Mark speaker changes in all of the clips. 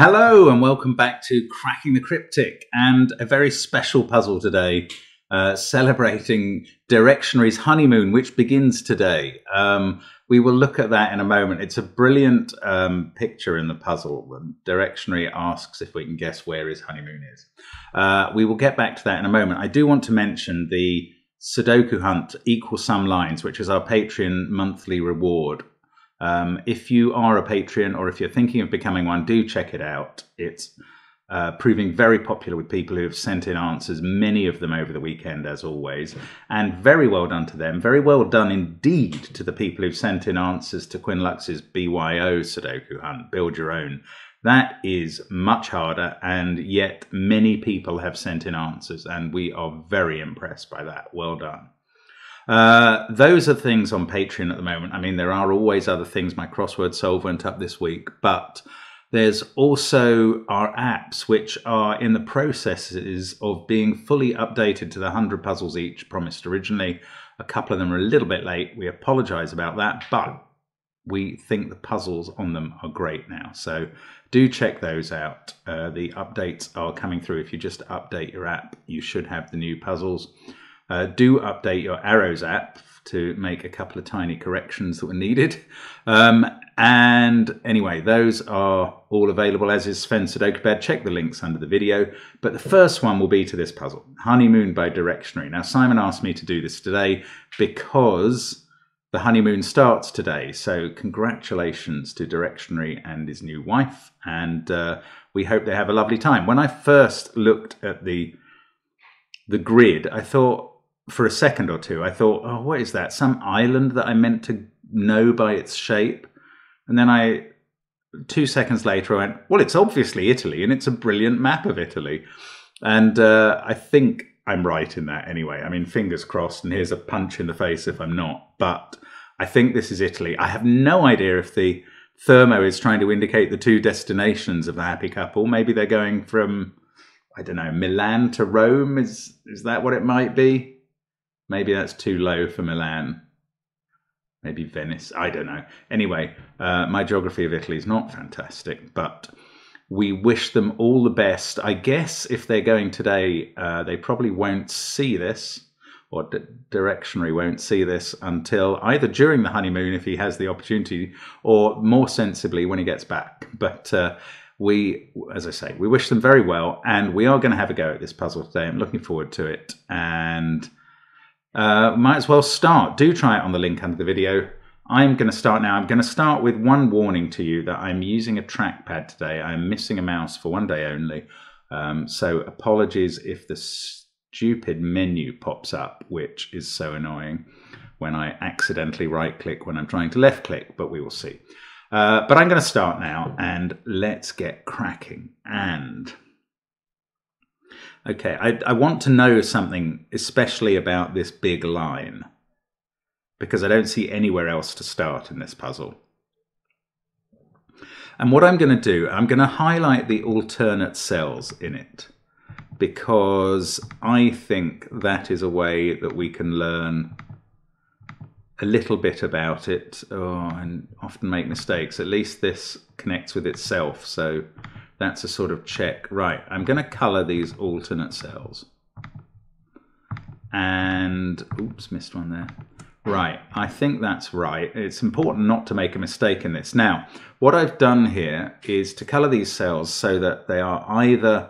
Speaker 1: Hello and welcome back to Cracking the Cryptic, and a very special puzzle today, celebrating Directionary's honeymoon, which begins today. We will look at that in a moment. It's a brilliant picture in the puzzle. Directionary asks if we can guess where his honeymoon is. We will get back to that in a moment. I do want to mention the Sudoku Hunt Equal Sum Lines, which is our Patreon monthly reward. If you are a Patreon or if you're thinking of becoming one, do check it out. It's proving very popular with people who have sent in answers, many of them over the weekend, as always. And very well done to them. Very well done indeed to the people who've sent in answers to Quinlux's BYO Sudoku Hunt, Build Your Own. That is much harder, and yet many people have sent in answers, and we are very impressed by that. Well done. Those are things on Patreon at the moment. I mean, there are always other things. My crossword solve went up this week, but there's also our apps, which are in the processes of being fully updated to the 100 puzzles each promised originally. A couple of them are a little bit late. We apologize about that, but we think the puzzles on them are great now. So do check those out. The updates are coming through. If you just update your app, you should have the new puzzles. Do update your Arrows app to make a couple of tiny corrections that were needed. And anyway, those are all available, as is Sven's SUDOKU PAD. Check the links under the video. But the first one will be to this puzzle, Honeymoon by Directionary. Now, Simon asked me to do this today because the honeymoon starts today. So congratulations to Directionary and his new wife. And we hope they have a lovely time. When I first looked at the grid, I thought, for a second or two, I thought, oh, what is that? Some island that I meant to know by its shape? And then 2 seconds later, I went, well, it's obviously Italy, and it's a brilliant map of Italy. And I think I'm right in that anyway. I mean, fingers crossed, and here's a punch in the face if I'm not. But I think this is Italy. I have no idea if the thermo is trying to indicate the two destinations of the happy couple. Maybe they're going from, I don't know, Milan to Rome? Is that what it might be? Maybe that's too low for Milan. Maybe Venice. I don't know. Anyway, my geography of Italy is not fantastic, but we wish them all the best. I guess if they're going today, they probably won't see this, or Directionary won't see this until either during the honeymoon, if he has the opportunity, or more sensibly when he gets back. But we, as I say, we wish them very well, and we are going to have a go at this puzzle today. I'm looking forward to it, and might as well start. Do try it on the link under the video. I'm going to start now. I'm going to start with one warning to you that I'm using a trackpad today. I'm missing a mouse for one day only. So apologies if the stupid menu pops up, which is so annoying when I accidentally right click when I'm trying to left click, but we will see. But I'm going to start now, and let's get cracking. And okay, I want to know something especially about this big line, because I don't see anywhere else to start in this puzzle. And what I'm going to do, I'm going to highlight the alternate cells in it, because I think that is a way that we can learn a little bit about it, and often make mistakes. At least this connects with itself, so that's a sort of check. Right, I'm going to colour these alternate cells. And, oops, missed one there. Right, I think that's right. It's important not to make a mistake in this. Now, what I've done here is to colour these cells so that they are either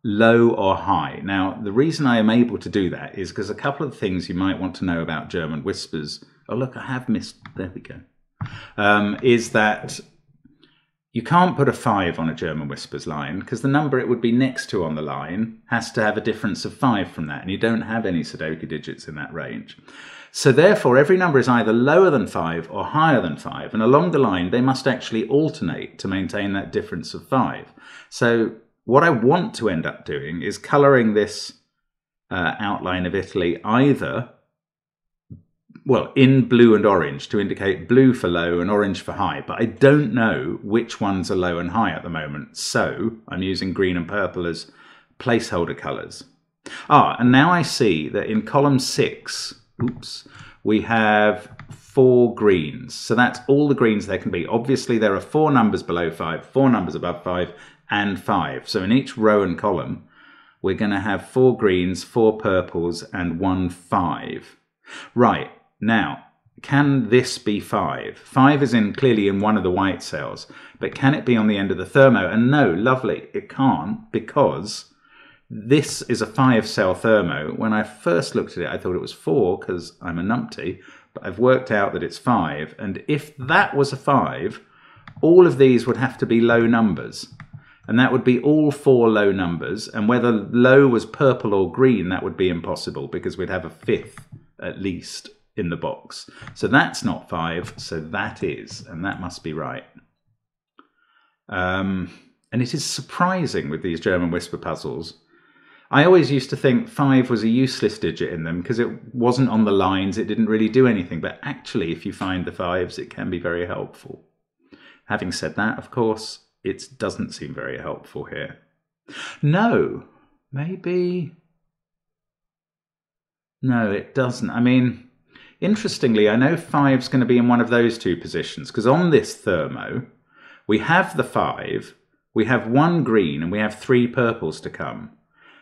Speaker 1: low or high. Now, the reason I am able to do that is because a couple of things you might want to know about German whispers. Oh, look, I have missed, there we go. Is that you can't put a 5 on a German whispers line, because the number it would be next to on the line has to have a difference of 5 from that, and you don't have any Sudoku digits in that range. So therefore, every number is either lower than 5 or higher than 5, and along the line they must actually alternate to maintain that difference of 5. So what I want to end up doing is colouring this outline of Italy either, well, in blue and orange to indicate blue for low and orange for high, but I don't know which ones are low and high at the moment, so I'm using green and purple as placeholder colours. And now I see that in column 6, oops, we have 4 greens. So that's all the greens there can be. Obviously, there are 4 numbers below 5, 4 numbers above 5, and 5. So in each row and column, we're going to have 4 greens, 4 purples, and 1 5. Right, now, can this be 5? 5 is clearly in one of the white cells, but can it be on the end of the thermo? And no, lovely, it can't, because this is a 5-cell thermo. When I first looked at it, I thought it was 4 because I'm a numpty, but I've worked out that it's 5. And if that was a 5, all of these would have to be low numbers. And that would be all 4 low numbers. And whether low was purple or green, that would be impossible because we'd have a 5th at least in the box. So that's not 5, so that is, and that must be right. And it is surprising with these German whisper puzzles. I always used to think 5 was a useless digit in them because it wasn't on the lines, it didn't really do anything. But actually, if you find the 5s, it can be very helpful. Having said that, of course, it doesn't seem very helpful here. No, maybe... No, it doesn't. I mean, interestingly, I know 5's going to be in one of those 2 positions because on this thermo, we have the 5, we have 1 green, and we have 3 purples to come.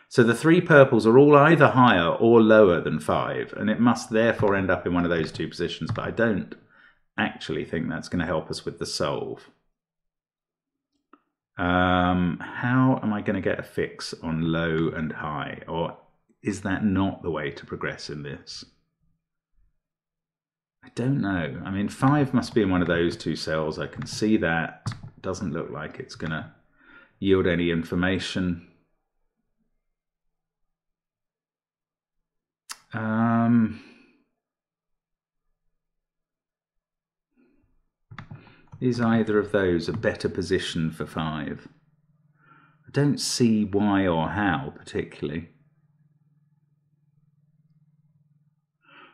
Speaker 1: So the 3 purples are all either higher or lower than 5, and it must therefore end up in one of those 2 positions, but I don't actually think that's going to help us with the solve. How am I going to get a fix on low and high? Or is that not the way to progress in this? I don't know. I mean, 5 must be in one of those 2 cells. I can see that. Doesn't look like it's going to yield any information. Is either of those a better position for 5? I don't see why or how particularly.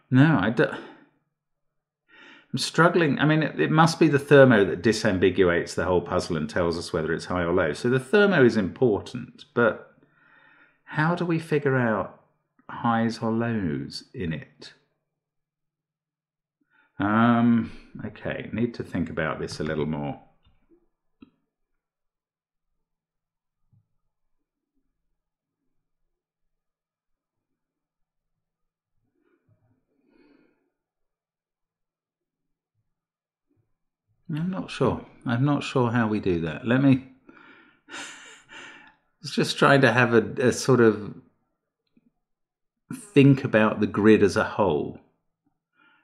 Speaker 1: No, I don't. I'm struggling. I mean, it must be the thermo that disambiguates the whole puzzle and tells us whether it's high or low. So the thermo is important, but how do we figure out highs or lows in it? Okay, need to think about this a little more. I'm not sure. I'm not sure how we do that. Let me... I was just trying to have a sort of think about the grid as a whole.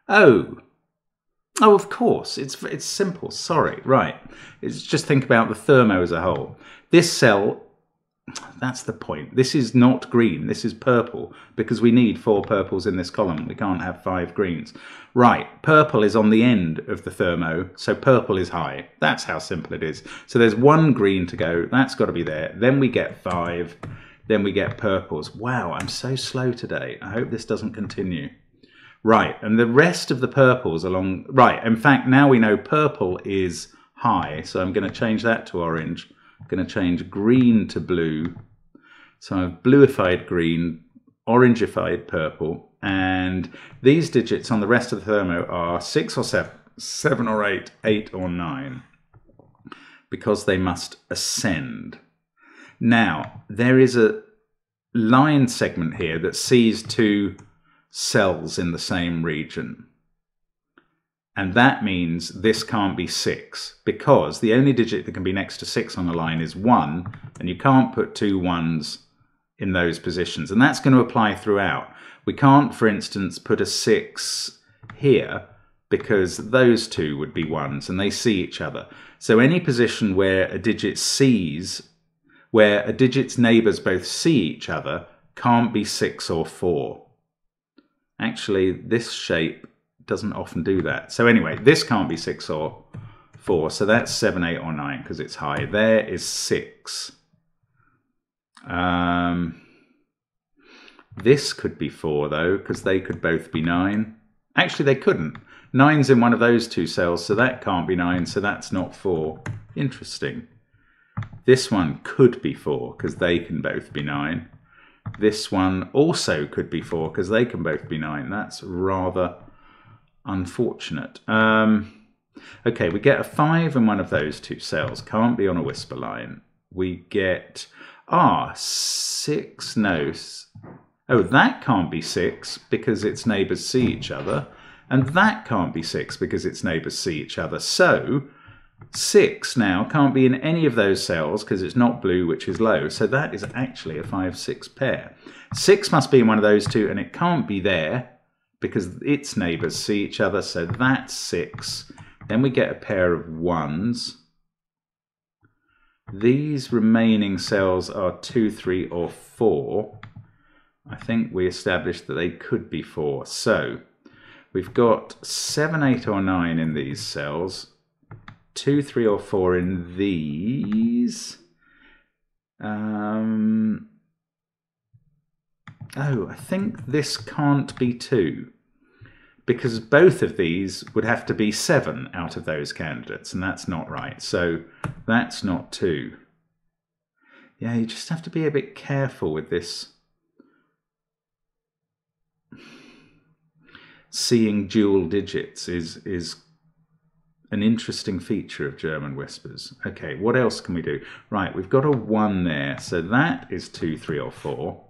Speaker 1: Oh, of course. It's simple. Sorry. Right. It's just think about the thermo as a whole. This cell... That's the point. This is not green. This is purple because we need 4 purples in this column. We can't have 5 greens. Right, purple is on the end of the thermo, so purple is high. That's how simple it is. So there's 1 green to go. That's got to be there. Then we get 5. Then we get purples. Wow, I'm so slow today. I hope this doesn't continue. Right, and the rest of the purples along... Right, in fact, now we know purple is high, so I'm going to change that to orange. I'm going to change green to blue. So I've bluified green, orangified purple, and these digits on the rest of the thermo are 6 or 7, 7 or 8, 8 or 9, because they must ascend. Now, there is a line segment here that sees 2 cells in the same region. And that means this can't be 6, because the only digit that can be next to 6 on the line is 1, and you can't put 2 1s in those positions. And that's going to apply throughout. We can't, for instance, put a 6 here, because those 2 would be 1s, and they see each other. So any position where a digit sees, where a digit's neighbours both see each other, can't be 6 or 4. Actually, this shape doesn't often do that. So anyway, this can't be 6 or 4. So that's 7, 8 or 9 because it's high. There is 6. This could be 4 though, because they could both be 9. Actually, they couldn't. 9's in one of those 2 cells, so that can't be 9, so that's not 4. Interesting. This one could be 4 because they can both be 9. This one also could be 4 because they can both be 9. That's rather Unfortunate. Okay, we get a 5 in one of those two cells. Can't be on a whisper line. We get 6. No. Oh, that can't be 6 because its neighbours see each other. And that can't be 6 because its neighbours see each other. So 6 now can't be in any of those cells because it's not blue, which is low. So that is actually a 5-6 pair. 6 must be in one of those two, and it can't be there because its neighbours see each other. So that's 6. Then we get a pair of 1s. These remaining cells are 2, 3, or 4. I think we established that they could be 4. So we've got 7, 8, or 9 in these cells. 2, 3, or 4 in these. Oh, I think this can't be 2. Because both of these would have to be 7 out of those candidates, and that's not right. So that's not 2. Yeah, you just have to be a bit careful with this. Seeing dual digits is an interesting feature of German whispers. Okay, what else can we do? Right, we've got a 1 there, so that is 2, 3, or 4.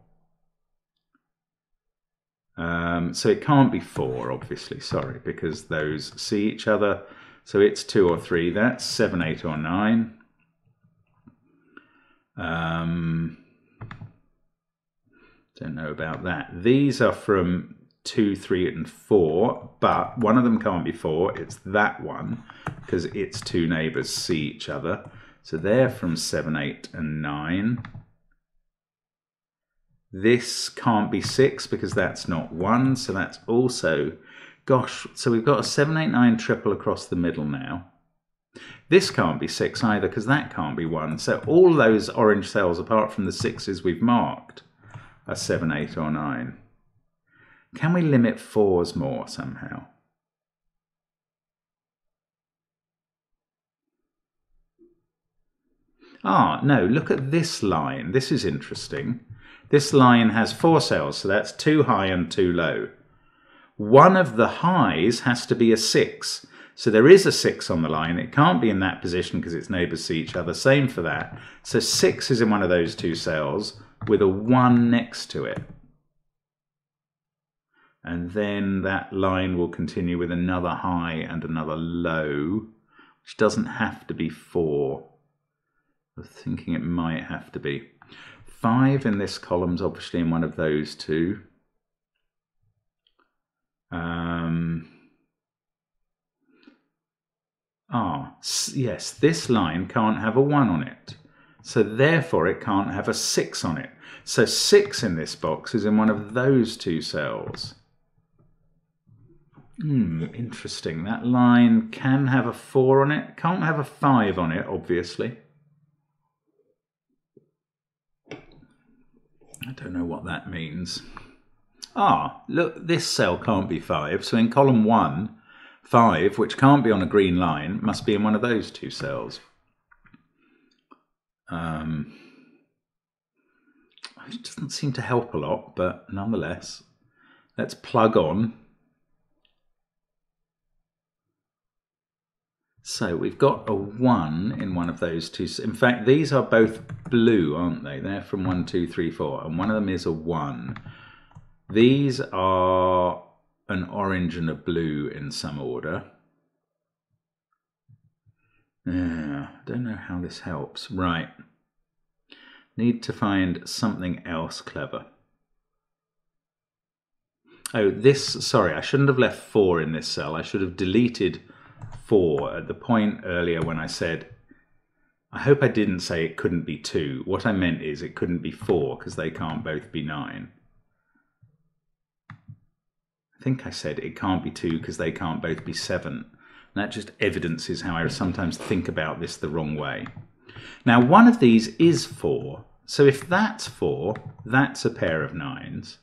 Speaker 1: So it can't be 4, obviously, sorry, because those see each other. So it's 2 or 3, that's 7, 8, or 9. Don't know about that. These are from 2, 3, and 4, but one of them can't be 4. It's that one, because its two neighbours see each other. So they're from 7, 8, and 9. This can't be 6 because that's not 1, so that's also, gosh, so we've got a 7, 8, 9 triple across the middle now. This can't be 6 either because that can't be 1. So all those orange cells, apart from the 6s we've marked, are 7, 8, or 9. Can we limit 4s more somehow? No, look at this line. This is interesting. This line has 4 cells, so that's 2 high and 2 low. One of the highs has to be a 6. So there is a 6 on the line. It can't be in that position because its neighbours see each other. Same for that. So 6 is in one of those 2 cells with a 1 next to it. And then that line will continue with another high and another low, which doesn't have to be 4. I'm thinking it might have to be. 5 in this column's obviously in one of those 2. Yes, this line can't have a 1 on it. So therefore it can't have a 6 on it. So 6 in this box is in one of those 2 cells. Interesting. That line can have a 4 on it. Can't have a 5 on it, obviously. I don't know what that means. Look, this cell can't be 5. So in column 1, 5, which can't be on a green line, must be in one of those 2 cells. It doesn't seem to help a lot, but nonetheless, let's plug on. So we've got a 1 in one of those 2. In fact, these are both blue, aren't they? They're from 1, 2, 3, 4, and one of them is a 1. These are an orange and a blue in some order. I don't know how this helps. Right. Need to find something else clever. Sorry, I shouldn't have left 4 in this cell. I should have deleted 4 at the point earlier when I said, I hope I didn't say it couldn't be 2. What I meant is it couldn't be 4 because they can't both be 9. I think I said it can't be 2 because they can't both be 7. And that just evidences how I sometimes think about this the wrong way. Now, one of these is 4. So if that's 4, that's a pair of 9s.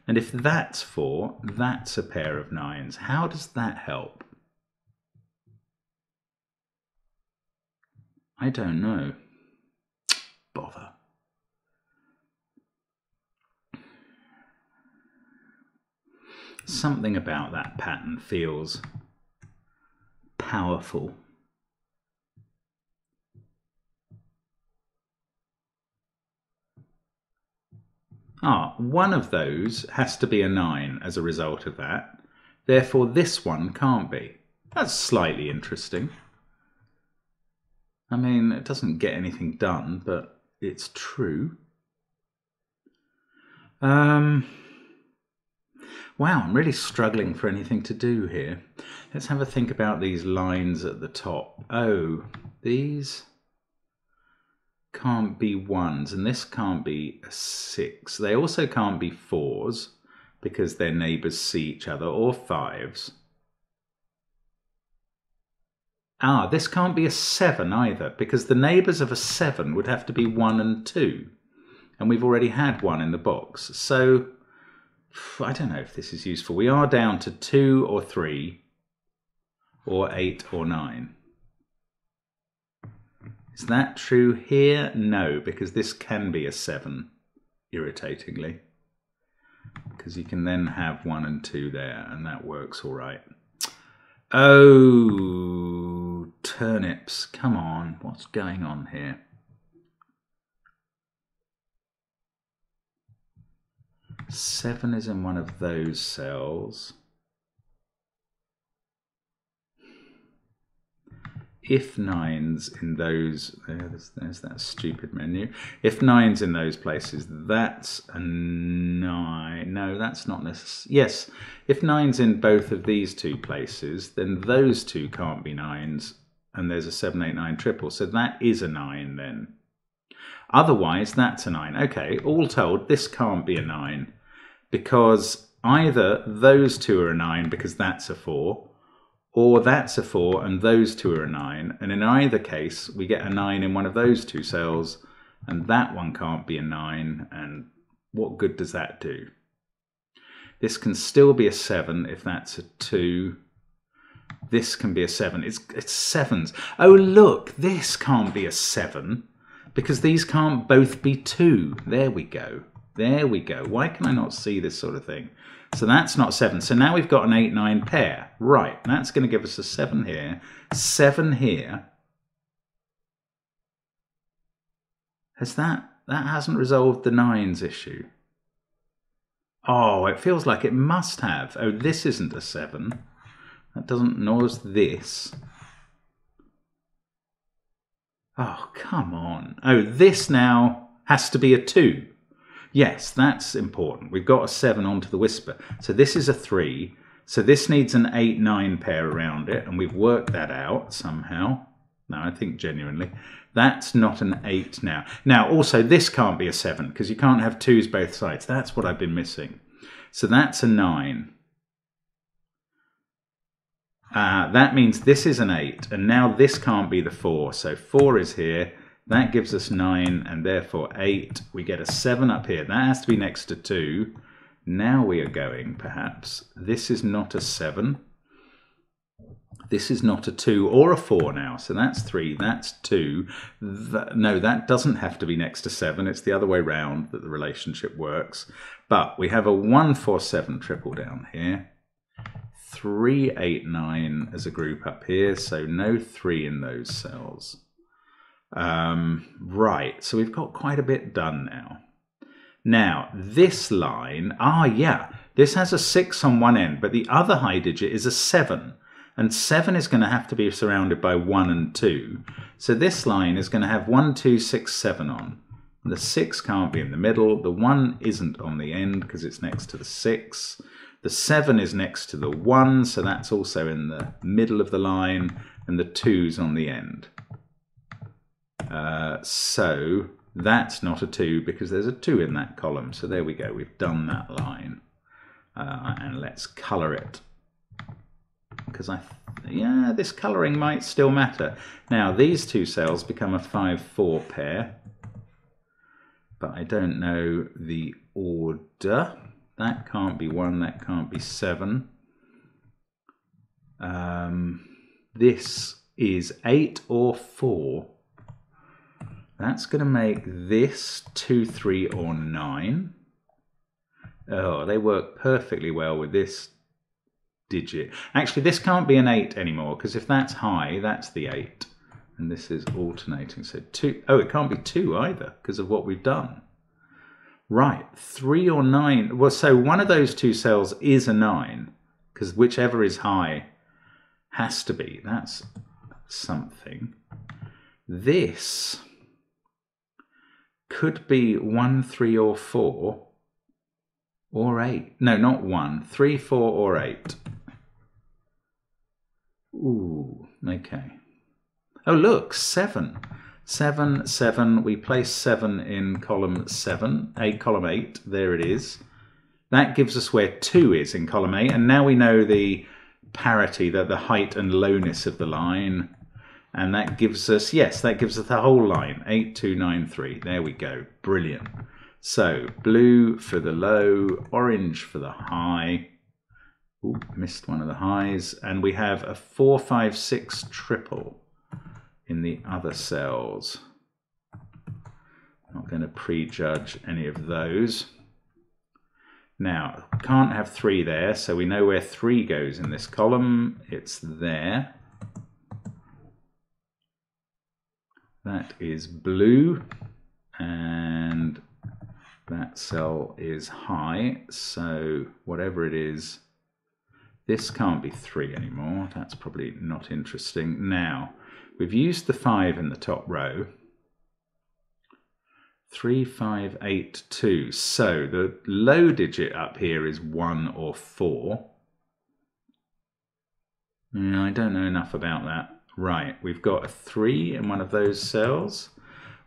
Speaker 1: And if that's 4, that's a pair of 9s. How does that help? I don't know. Bother. Something about that pattern feels powerful. One of those has to be a 9 as a result of that. Therefore, this one can't be. That's slightly interesting. I mean, it doesn't get anything done, but it's true. Wow, I'm really struggling for anything to do here. Let's have a think about these lines at the top. Oh, these can't be 1s, and this can't be a 6. They also can't be 4s because their neighbours see each other, or 5s. This can't be a 7 either, because the neighbours of a 7 would have to be 1 and 2. And we've already had 1 in the box. So, I don't know if this is useful. We are down to 2 or 3, or 8 or 9. Is that true here? No, because this can be a 7, irritatingly. Because you can then have 1 and 2 there, and that works all right. Oh, turnips, come on, what's going on here? Seven is in one of those cells. If 9's in those, there's that stupid menu. If 9's in those places, that's a 9. No, that's not necessary. Yes, if 9's in both of these two places, then those two can't be 9's, and there's a 7, 8, 9 triple. So that is a 9 then. Otherwise, that's a 9. Okay, all told, this can't be a 9, because either those two are a 9 because that's a 4, or that's a 4 and those two are a 9, and in either case we get a 9 in one of those two cells, and that one can't be a 9, and what good does that do? This can still be a 7 if that's a 2. This can be a 7. It's 7s. Oh look, this can't be a 7 because these can't both be 2. There we go. There we go. Why can I not see this sort of thing? So that's not 7. So now we've got an 8, 9 pair. Right, that's going to give us a 7 here, 7 here. Has that hasn't resolved the 9's issue. Oh, it feels like it must have. Oh, this isn't a 7. That doesn't, nor is this. Oh, come on. Oh, this now has to be a 2. Yes, that's important. We've got a 7 onto the whisper. So this is a 3. So this needs an 8, 9 pair around it, and we've worked that out somehow. No, I think genuinely. That's not an 8 now. Now, also, this can't be a 7, because you can't have 2s both sides. That's what I've been missing. So that's a 9. That means this is an 8, and now this can't be the 4. So 4 is here. That gives us 9, and therefore 8. We get a 7 up here. That has to be next to 2. Now we are going, perhaps. This is not a 7. This is not a 2 or a 4 now. So that's 3. That's 2. No, that doesn't have to be next to 7. It's the other way round that the relationship works. But we have a 1, 4, 7 triple down here. 3, 8, 9 as a group up here. So no 3 in those cells. Right, so we've got quite a bit done now. Now, this line, yeah, this has a 6 on one end, but the other high digit is a 7. And 7 is going to have to be surrounded by 1 and 2. So this line is going to have 1, 2, 6, 7 on. The 6 can't be in the middle. The 1 isn't on the end because it's next to the 6. The 7 is next to the 1, so that's also in the middle of the line. And the 2's on the end. So that's not a 2 because there's a 2 in that column. So there we go, we've done that line. And let's colour it. Because yeah, this colouring might still matter. Now these two cells become a 5, 4 pair. But I don't know the order. That can't be 1, that can't be 7. This is 8 or 4. That's going to make this 2, 3, or 9. Oh, they work perfectly well with this digit. Actually, this can't be an 8 anymore, because if that's high, that's the 8. And this is alternating. So 2. Oh, it can't be 2 either, because of what we've done. Right, 3 or 9. Well, so one of those two cells is a 9, because whichever is high has to be. That's something. This could be 1, 3, or 4, or 8. No, not 1. 3, 4, or 8. Ooh, okay. Oh, look, 7. 7, 7. We place 7 in column 7, column 8. There it is. That gives us where 2 is in column 8. And now we know the parity, the height and lowness of the line. And that gives us, yes, that gives us the whole line. 8, 2, 9, 3. There we go. Brilliant. So, blue for the low, orange for the high. Ooh, missed one of the highs. And we have a 4, 5, 6 triple in the other cells. Not going to prejudge any of those. Now, can't have 3 there, so we know where 3 goes in this column. It's there. That is blue, and that cell is high, so whatever it is, this can't be 3 anymore. That's probably not interesting. Now, we've used the 5 in the top row. 3, 5, 8, 2. So the low digit up here is 1 or 4. I don't know enough about that. Right, we've got a 3 in one of those cells.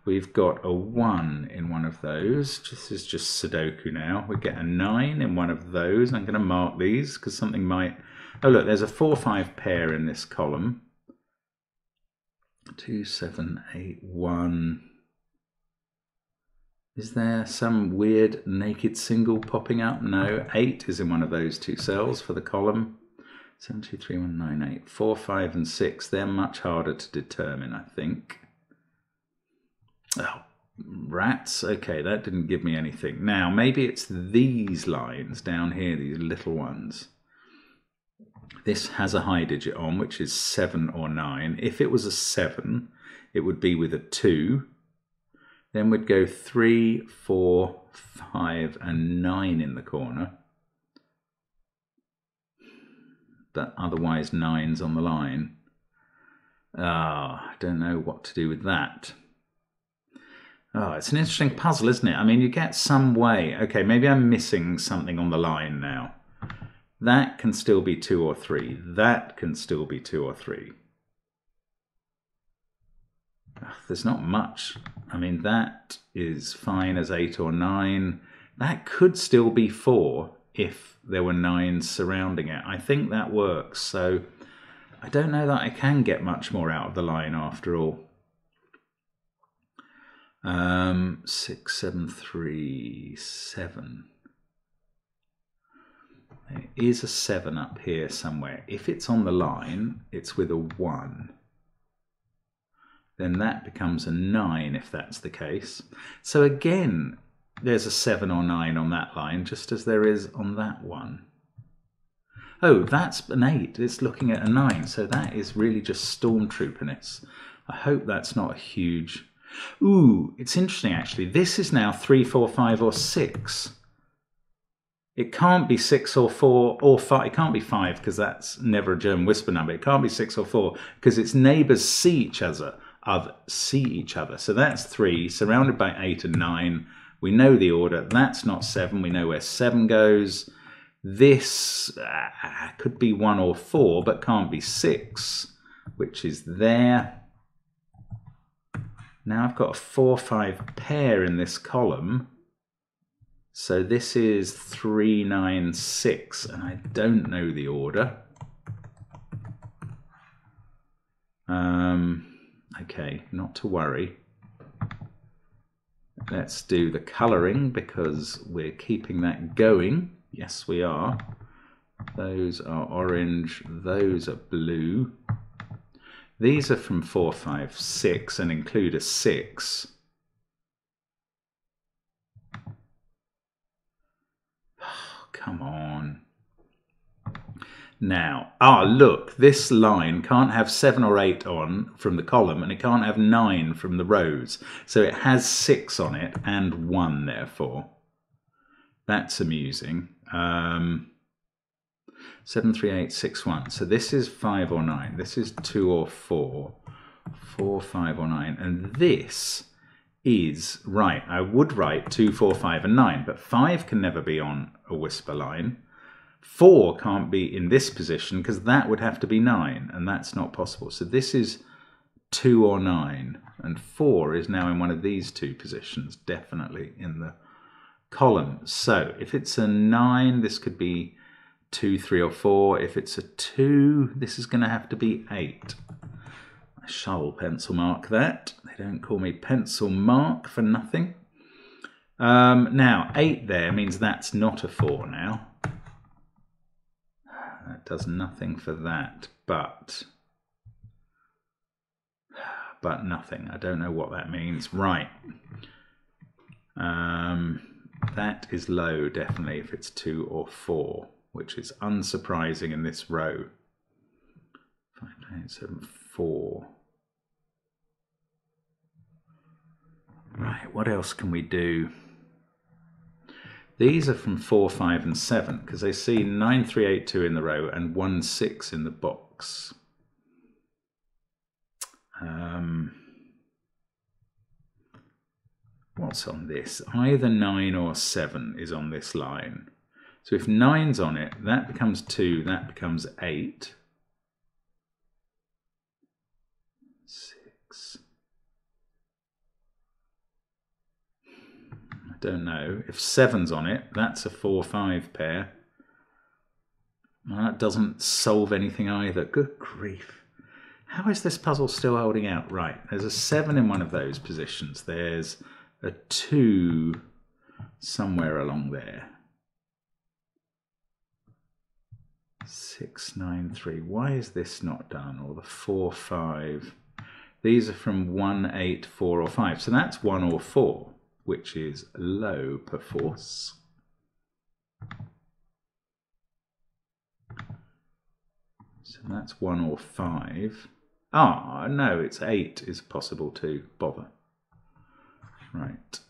Speaker 1: We've got a 1 in one of those. This is just Sudoku now. We get a 9 in one of those. I'm going to mark these because something might... Oh, look, there's a 4, 5 pair in this column. 2, 7, 8, 1. Is there some weird naked single popping up? No. 8 is in one of those two cells for the column. 7, 2, 3, 1, 9, 8. 4, 5, and 6. They're much harder to determine, I think. Oh, rats. Okay, that didn't give me anything. Now, maybe it's these lines down here, these little ones. This has a high digit on, which is 7 or 9. If it was a 7, it would be with a 2. Then we'd go 3, 4, 5, and 9 in the corner. But otherwise 9's on the line. I don't know what to do with that. Oh, it's an interesting puzzle, isn't it? I mean, you get some way. Okay, maybe I'm missing something on the line now. That can still be 2 or 3. That can still be 2 or 3. There's not much. I mean, that is fine as 8 or 9. That could still be 4 if there were 9s surrounding it. I think that works. So I don't know that I can get much more out of the line after all. 6, 7, 3, 7. There is a 7 up here somewhere. If it's on the line, it's with a 1. Then that becomes a 9 if that's the case. So again, there's a 7 or 9 on that line, just as there is on that one. Oh, that's an 8. It's looking at a 9. So that is really just stormtrooperness. I hope that's not a huge... Ooh, it's interesting actually. This is now 3, 4, 5, or 6. It can't be 6 or 4 or 5. It can't be 5 because that's never a German whisper number. It can't be 6 or 4 because its neighbours see each other. So that's 3 surrounded by 8 and 9. We know the order. That's not 7. We know where 7 goes. This could be 1 or 4, but can't be 6, which is there. Now I've got a 4, 5 pair in this column. So this is 3, 9, 6, and I don't know the order. Okay, not to worry. Let's do the colouring because we're keeping that going. Yes, we are. Those are orange, those are blue. These are from 4, 5, 6 and include a 6. Oh, come on. Now, look, this line can't have 7 or 8 on from the column, and it can't have 9 from the rows. So it has 6 on it and 1, therefore. That's amusing. 7, 3, 8, 6, 1. So this is 5 or 9. This is 2 or 4. 4, 5 or 9. And this is, right, I would write 2, 4, 5 and 9, but 5 can never be on a whisper line. 4 can't be in this position because that would have to be 9, and that's not possible. So this is 2 or 9, and 4 is now in one of these two positions, definitely in the column. So if it's a 9, this could be 2, 3 or 4. If it's a 2, this is going to have to be 8. I shall pencil mark that. They don't call me pencil mark for nothing. Now, 8 there means that's not a 4 now. That does nothing for that, but nothing. I don't know what that means. Right. That is low, definitely, if it's 2 or 4, which is unsurprising in this row. 5, 8, 7, 4. Right, what else can we do? These are from 4, 5 and 7 because they see 9, 3, 8, 2 in the row and 1, 6 in the box. What's on this? Either 9 or 7 is on this line. So if 9's on it, that becomes 2, that becomes 8. 6. I don't know. If 7's on it, that's a 4, 5 pair. Well, that doesn't solve anything either. Good grief. How is this puzzle still holding out? Right, there's a 7 in one of those positions. There's a 2 somewhere along there. 6, 9, 3. Why is this not done? Or the 4, 5. These are from 1, 8, 4 or 5. So that's 1 or 4, which is low perforce. So that's 1 or 5. No, it's 8 is possible too. Bother. Right.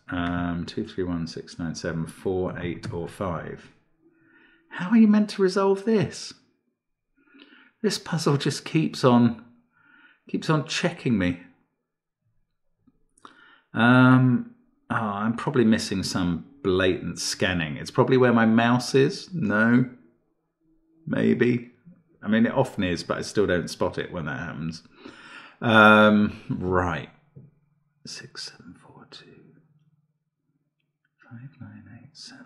Speaker 1: 2, 3, 1, 6, 9, 7, 4, 8 or 5. How are you meant to resolve this? This puzzle just keeps on checking me. I'm probably missing some blatant scanning. It's probably where my mouse is. No. Maybe. I mean, it often is, but I still don't spot it when that happens. Right. 6, 7, 4, 2. 5, 9, 8, 7.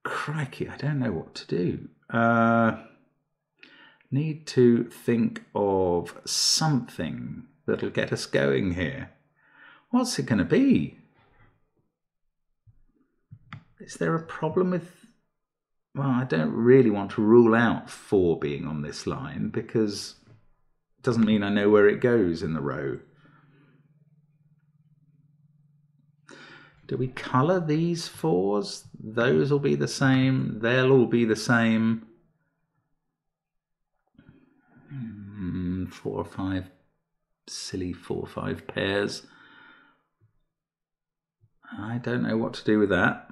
Speaker 1: Crikey, I don't know what to do. Need to think of something that'll get us going here. What's it going to be? Is there a problem with... Well, I don't really want to rule out 4 being on this line because it doesn't mean I know where it goes in the row. Do we colour these 4s? Those will be the same. They'll all be the same. 4 or 5 silly 4 or 5 pairs. I don't know what to do with that.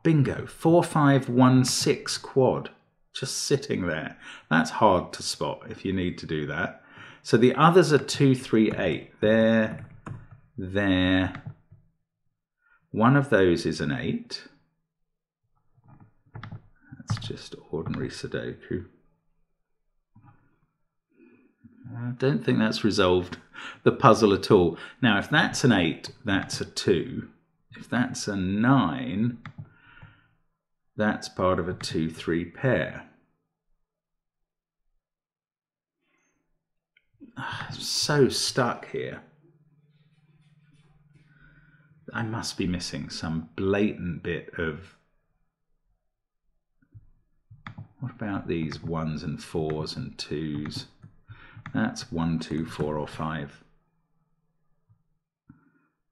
Speaker 1: Bingo. 4, 5, 1, 6 quad. Just sitting there. That's hard to spot if you need to do that. So the others are 2, 3, 8. There. One of those is an 8. That's just ordinary Sudoku. I don't think that's resolved the puzzle at all. Now, if that's an 8, that's a 2. If that's a 9, that's part of a 2, 3 pair. I'm so stuck here. I must be missing some blatant bit of... What about these 1s and 4s and 2s? That's 1, 2, 4 or 5.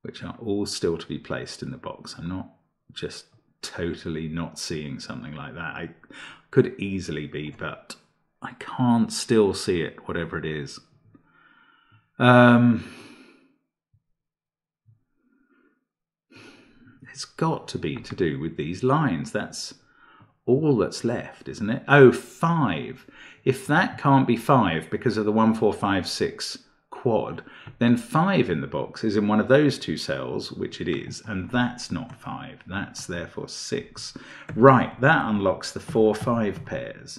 Speaker 1: Which are all still to be placed in the box. I'm not just totally not seeing something like that. I could easily be, but I can't still see it, whatever it is. It's got to be to do with these lines. That's all that's left, isn't it? Oh, 5. If that can't be 5 because of the 1, 4, 5, 6 quad, then 5 in the box is in one of those two cells, which it is, and that's not 5. That's therefore 6. Right, that unlocks the 4, 5 pairs.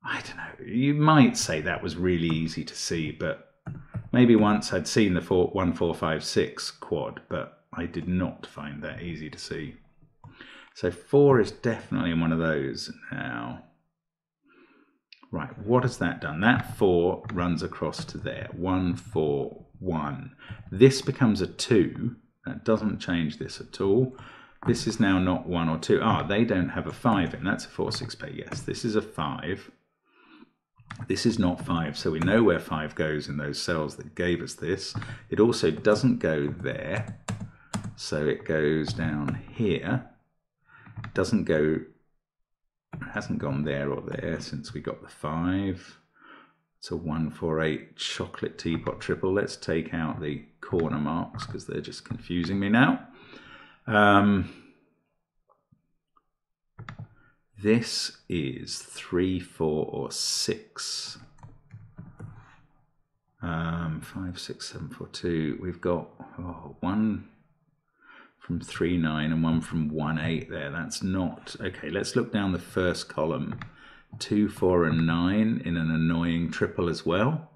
Speaker 1: I don't know. You might say that was really easy to see, but maybe once I'd seen the 1, 4, 5, 6 quad, but I did not find that easy to see. So 4 is definitely in one of those now. Right, what has that done? That 4 runs across to there. 1, 4, 1. This becomes a 2. That doesn't change this at all. This is now not 1 or 2. Ah, they don't have a 5 in. That's a 4, 6 pair. Yes, this is a 5. This is not 5, so we know where 5 goes in those cells that gave us this. It also doesn't go there, so it goes down here. It doesn't go, hasn't gone there or there since we got the 5. It's a 1, 4, 8 chocolate teapot triple. Let's take out the corner marks because they're just confusing me now. This is 3, 4, or 6. 5, 6, 7, 4, 2. We've got one from 3, 9 and one from 1, 8 there. That's not... Okay, let's look down the first column. 2, 4 and 9 in an annoying triple as well.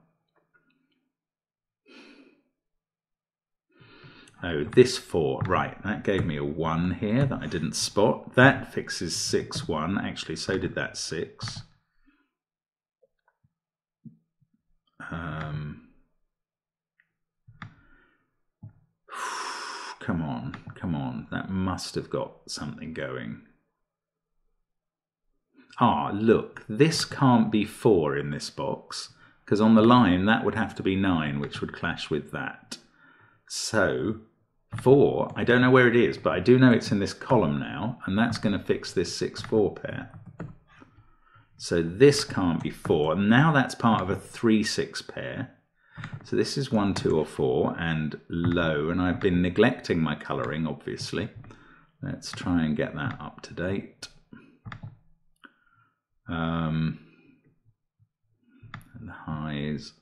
Speaker 1: Oh, this 4, right, that gave me a 1 here that I didn't spot. That fixes 6, 1. Actually, so did that 6. Come on, come on. That must have got something going. Ah, look, this can't be 4 in this box, because on the line that would have to be 9, which would clash with that. So 4, I don't know where it is, but I do know it's in this column now, and that's going to fix this 6, 4 pair. So this can't be 4, and now that's part of a 3, 6 pair. So this is 1, 2 or 4 and low, and I've been neglecting my colouring, obviously. Let's try and get that up to date. And the high is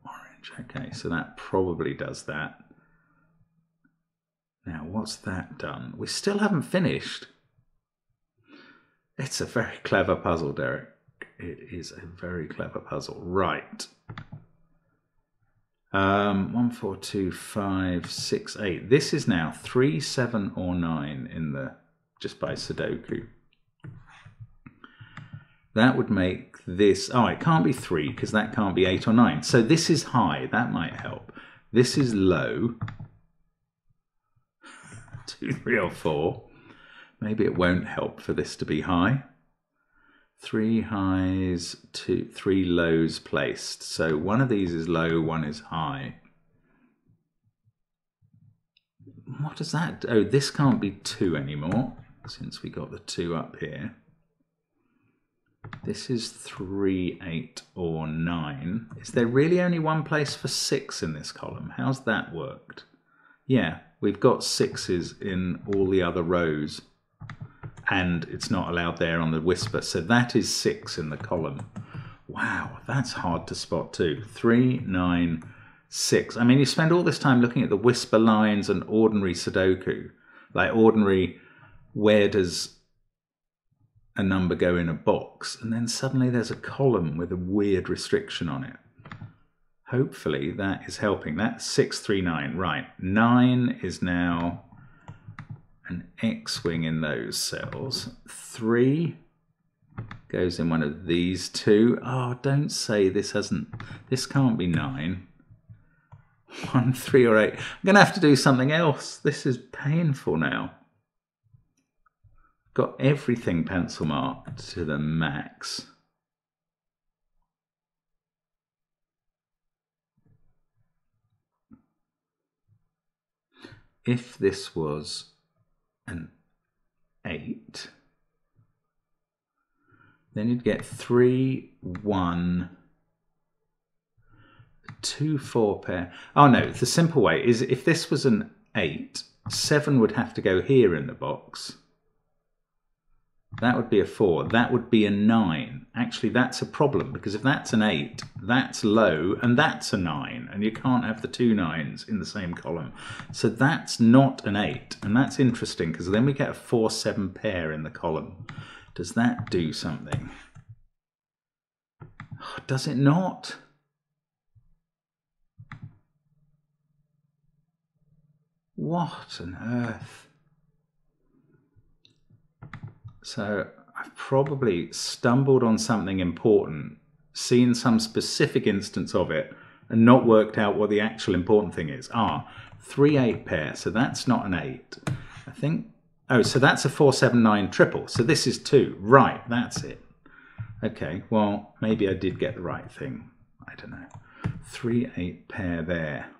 Speaker 1: orange. Okay, so that probably does that. Now, what's that done? We still haven't finished. It's a very clever puzzle, Derek. It is a very clever puzzle. Right. 1, 4, 2, 5, 6, 8. This is now 3, 7, or 9 in the just by Sudoku. That would make this... Oh, it can't be 3 because that can't be 8 or 9. So this is high. That might help. This is low. 2, 3, or 4. Maybe it won't help for this to be high. 3 highs, 3 lows placed. So one of these is low, one is high. What does that do? Oh, this can't be 2 anymore since we got the 2 up here. This is 3, 8, or 9. Is there really only one place for 6 in this column? How's that worked? Yeah, we've got 6s in all the other rows. And it's not allowed there on the whisper. So that is 6 in the column. Wow, that's hard to spot too. 3, 9, 6. I mean, you spend all this time looking at the whisper lines and ordinary Sudoku. Like ordinary, where does a number go in a box? And then suddenly there's a column with a weird restriction on it. Hopefully that is helping. That's 6, 3, 9. Right, 9 is now... an X-wing in those cells. 3 goes in one of these 2. Oh, don't say this hasn't... This can't be 9. 1, 3, or 8. I'm going to have to do something else. This is painful now. Got everything pencil marked to the max. If this was an 8, then you'd get 3, 1, 2, 4 pair. Oh no, the simple way is if this was an 8, 7 would have to go here in the box. That would be a 4. That would be a 9. Actually, that's a problem, because if that's an 8, that's low, and that's a 9, and you can't have the 2 9s in the same column. So that's not an 8, and that's interesting, because then we get a 4, 7 pair in the column. Does that do something? Oh, does it not? What on earth? So I've probably stumbled on something important, seen some specific instance of it, and not worked out what the actual important thing is. 3 8 pair, so that's not an 8. I think, oh, so that's a 4 7 9 triple. So this is 2. Right, that's it. Okay, well, maybe I did get the right thing. I don't know. 3 8 pair there.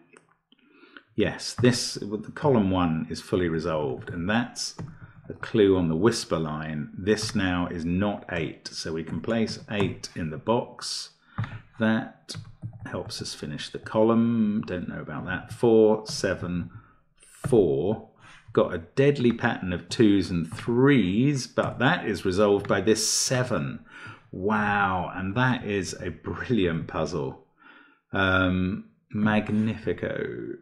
Speaker 1: Yes, this, the column 1 is fully resolved, and that's a clue on the whisper line. This now is not 8, so we can place 8 in the box. That helps us finish the column. Don't know about that. 4 7 4. Got a deadly pattern of 2s and 3s, but that is resolved by this 7. Wow, and that is a brilliant puzzle. Magnifico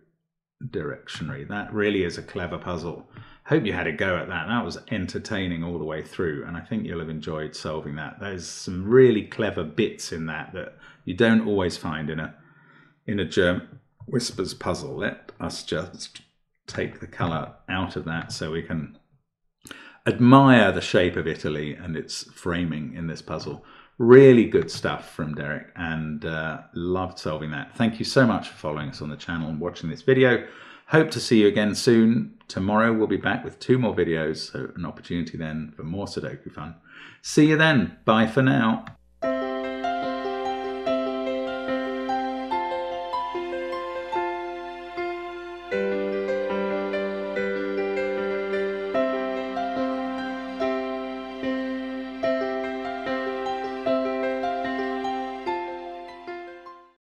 Speaker 1: directionary. That really is a clever puzzle. Hope you had a go at that. That was entertaining all the way through, and I think you'll have enjoyed solving that. There's some really clever bits in that that you don't always find in a German whispers puzzle. Let us just take the colour out of that so we can admire the shape of Italy and its framing in this puzzle. Really good stuff from Derek, and loved solving that. Thank you so much for following us on the channel and watching this video. Hope to see you again soon. Tomorrow we'll be back with 2 more videos, so an opportunity then for more Sudoku fun. See you then. Bye for now.